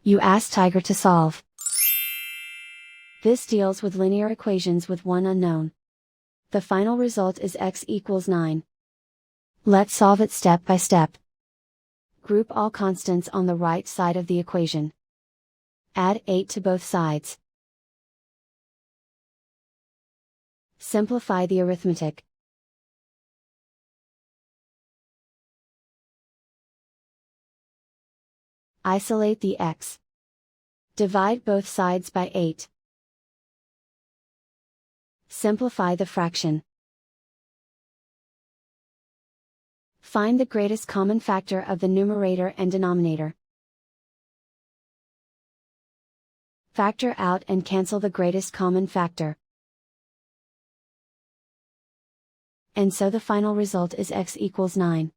You ask Tiger to solve. This deals with linear equations with one unknown. The final result is x equals 9. Let's solve it step by step. Group all constants on the right side of the equation. Add 8 to both sides. Simplify the arithmetic. Isolate the x. Divide both sides by 8. Simplify the fraction. Find the greatest common factor of the numerator and denominator. Factor out and cancel the greatest common factor. And so the final result is x equals 9.